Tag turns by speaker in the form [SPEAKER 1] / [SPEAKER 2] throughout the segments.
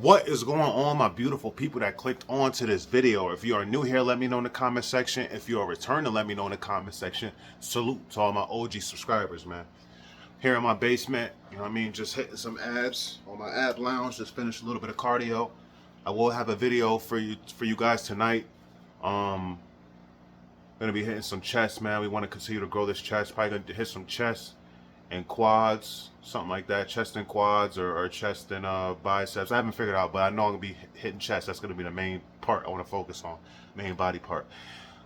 [SPEAKER 1] What is going on, my beautiful people that clicked on to this video? If you are new here, let me know in the comment section. If you are returning, let me know in the comment section. Salute to all my OG subscribers, man. Here in my basement, you know what I mean, just hitting some abs on my ab lounge, just finished a little bit of cardio. I will have a video for you guys tonight. Gonna be hitting some chest, man. We want to continue to grow this chest. Probably gonna hit some chest and quads, something like that. Chest and quads, or chest and biceps. I haven't figured out, but I know I'm gonna be hitting chest. That's gonna be the main part I want to focus on, main body part.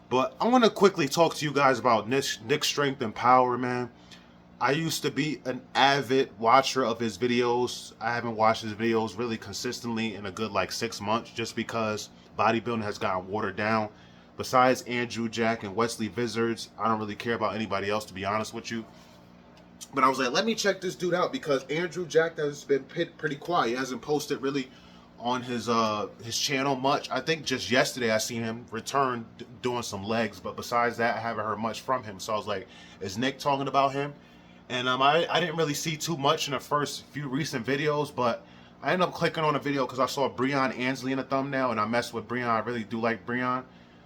[SPEAKER 1] But I want to quickly talk to you guys about Nick's strength and power, man. I used to be an avid watcher of his videos. I haven't watched his videos really consistently in a good like 6 months, just because bodybuilding has gotten watered down. Besides Andrew Jack and Wesley Vizards, I don't really care about anybody else, to be honest with you. But I was like, let me check this dude out, because Andrew Jack has been pretty quiet. He hasn't posted really on his channel much. I think just yesterday I seen him return doing some legs, but besides that, I haven't heard much from him. So I was like, is Nick talking about him? And I didn't really see too much in the first few recent videos, but I ended up clicking on a video because I saw Breon Ansley in the thumbnail, and I messed with Breon. I really do like Breon,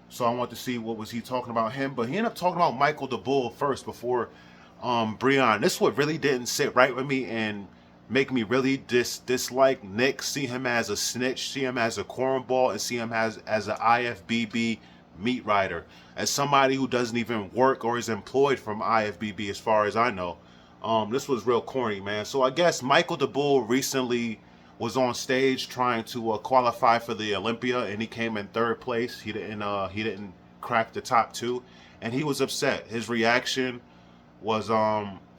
[SPEAKER 1] so I want to see what was he talking about him. But he ended up talking about Michael the Bull first before Breon. This what really didn't sit right with me and make me really dislike Nick. See him as a snitch, see him as a cornball, and see him as an IFBB meat rider, as somebody who doesn't even work or is employed from IFBB as far as I know. This was real corny, man. So I guess Michael the Bull recently was on stage trying to qualify for the Olympia, and he came in 3rd place. He didn't crack the top 2, and he was upset. His reaction was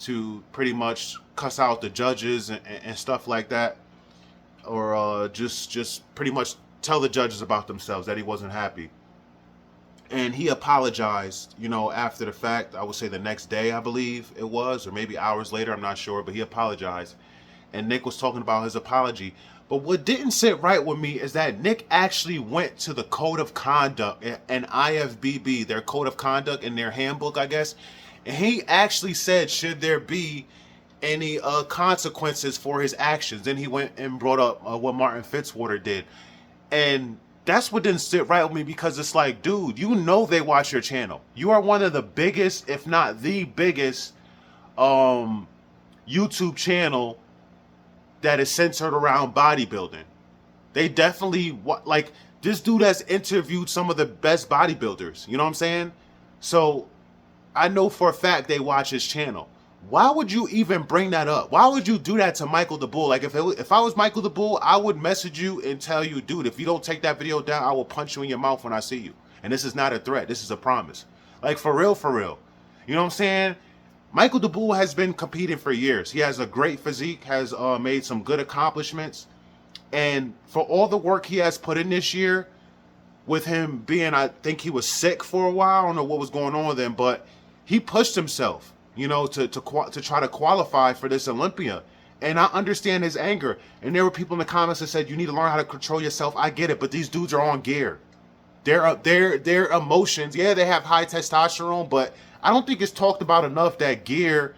[SPEAKER 1] to pretty much cuss out the judges and stuff like that, or just pretty much tell the judges about themselves, that he wasn't happy. And he apologized, you know, after the fact. I would say the next day, I believe it was, or maybe hours later, I'm not sure, but he apologized. And Nick was talking about his apology. But what didn't sit right with me is that Nick actually went to the code of conduct and IFBB, their code of conduct in their handbook, I guess. And he actually said, should there be any consequences for his actions? Then he went and brought up what Martin Fitzwater did. And that's what didn't sit right with me, because it's like, dude, you know they watch your channel. You are one of the biggest, if not the biggest, YouTube channel that is centered around bodybuilding. They definitely, like, this dude has interviewed some of the best bodybuilders. You know what I'm saying? So I know for a fact they watch his channel. Why would you even bring that up? Why would you do that to Michael the Bull? Like, if I was Michael the Bull, I would message you and tell you, dude, if you don't take that video down, I will punch you in your mouth when I see you. And this is not a threat. This is a promise. Like, for real, for real. You know what I'm saying? Michael the Bull has been competing for years. He has a great physique, has made some good accomplishments. And for all the work he has put in this year, with him being, I think he was sick for a while. I don't know what was going on with him, but he pushed himself, you know, to try to qualify for this Olympia. And I understand his anger. And there were people in the comments that said, you need to learn how to control yourself. I get it, but these dudes are on gear. Their emotions, yeah, they have high testosterone, but I don't think it's talked about enough that gear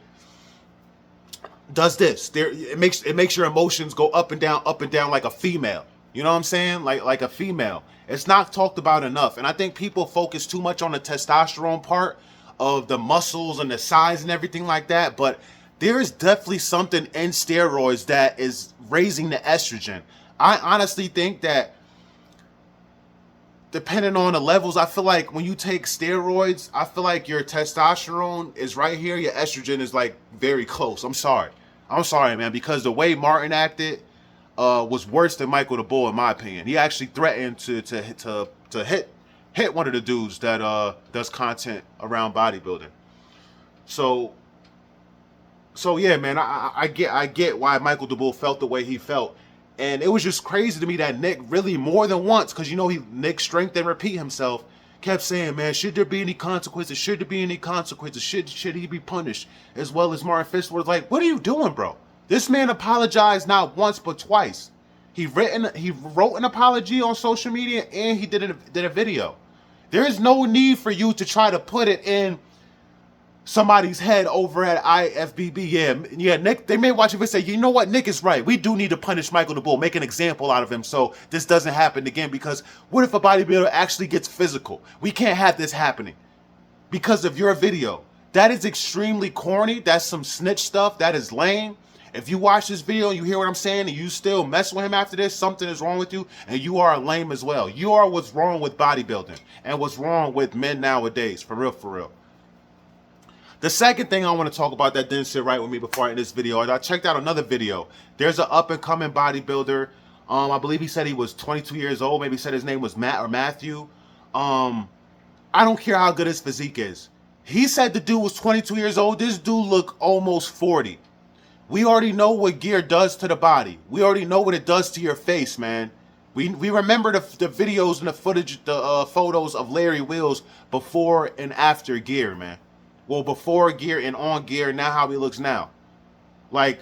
[SPEAKER 1] does this. It makes your emotions go up and down like a female. You know what I'm saying? Like a female. It's not talked about enough. And I think people focus too much on the testosterone part of the muscles and the size and everything like that, but there is definitely something in steroids that is raising the estrogen. I honestly think that, depending on the levels, I feel like when you take steroids, I feel like your testosterone is right here, your estrogen is like very close. I'm sorry, man, because the way Martin acted was worse than Michael the Bull, in my opinion. He actually threatened to hit one of the dudes that does content around bodybuilding. So yeah, man, I get why Michael the Bull felt the way he felt. And it was just crazy to me that Nick really more than once, because you know Nick strength and repeat himself, kept saying, man, should there be any consequences? Should there be any consequences? Should he be punished? As well as Martin Fitzwater. Like, what are you doing, bro? This man apologized not once but twice. He wrote an apology on social media, and he did a video. There is no need for you to try to put it in somebody's head over at IFBB. Yeah, Nick, they may watch it and say, you know what, Nick is right. We do need to punish Michael the Bull, make an example out of him so this doesn't happen again. Because what if a bodybuilder actually gets physical? We can't have this happening because of your video. That is extremely corny. That's some snitch stuff. That is lame. If you watch this video and you hear what I'm saying and you still mess with him after this, something is wrong with you, and you are lame as well. You are what's wrong with bodybuilding and what's wrong with men nowadays, for real, for real. The second thing I want to talk about that didn't sit right with me before I end this video is I checked out another video. There's an up-and-coming bodybuilder. I believe he said he was 22 years old. Maybe he said his name was Matt or Matthew. I don't care how good his physique is. He said the dude was 22 years old. This dude looked almost 40. We already know what gear does to the body. We already know what it does to your face, man. We remember the videos and the footage, the photos of Larry Wheels before and after gear, man. Well, before gear and on gear, now how he looks now. Like,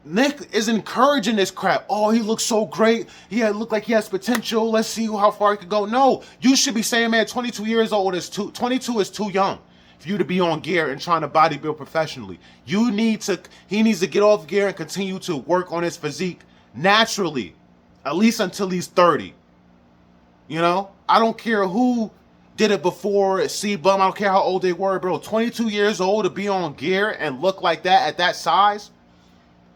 [SPEAKER 1] Nick is encouraging this crap. Oh, he looks so great. He looked like he has potential. Let's see how far he could go. No, you should be saying, man, 22 years old is 22 is too young for you to be on gear and trying to bodybuild professionally. He needs to get off gear and continue to work on his physique naturally, at least until he's 30. You know, I don't care who did it before, C-Bum, I don't care how old they were, bro. 22 years old to be on gear and look like that at that size,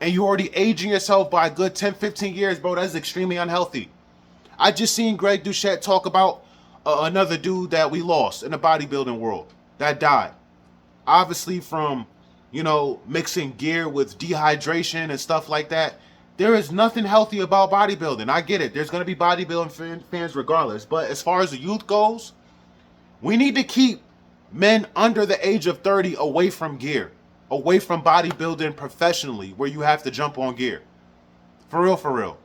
[SPEAKER 1] and you're already aging yourself by a good 10, 15 years, bro, that's extremely unhealthy. I just seen Greg Doucette talk about another dude that we lost in the bodybuilding world that died. Obviously from, you know, mixing gear with dehydration and stuff like that. There is nothing healthy about bodybuilding. I get it. There's going to be bodybuilding fans regardless. But as far as the youth goes, we need to keep men under the age of 30 away from gear, away from bodybuilding professionally where you have to jump on gear. For real, for real.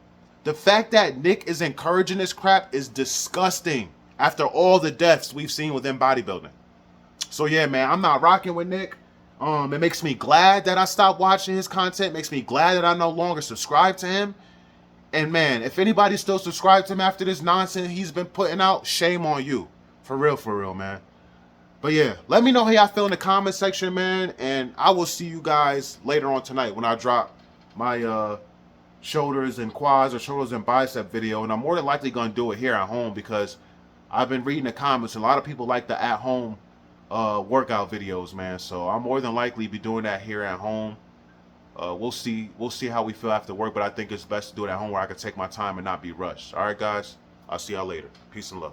[SPEAKER 1] The fact that Nick is encouraging this crap is disgusting after all the deaths we've seen within bodybuilding. So yeah, man, I'm not rocking with Nick. It makes me glad that I stopped watching his content. It makes me glad that I no longer subscribe to him. And man, if anybody's still subscribed to him after this nonsense he's been putting out, shame on you. For real, man. But yeah, let me know how y'all feel in the comment section, man. And I will see you guys later on tonight when I drop my shoulders and quads or shoulders and bicep video. And I'm more than likely going to do it here at home because I've been reading the comments. And a lot of people like the at-home workout videos, man. So I'm more than likely be doing that here at home. We'll see how we feel after work. But I think it's best to do it at home where I can take my time and not be rushed. All right, guys. I'll see y'all later. Peace and love.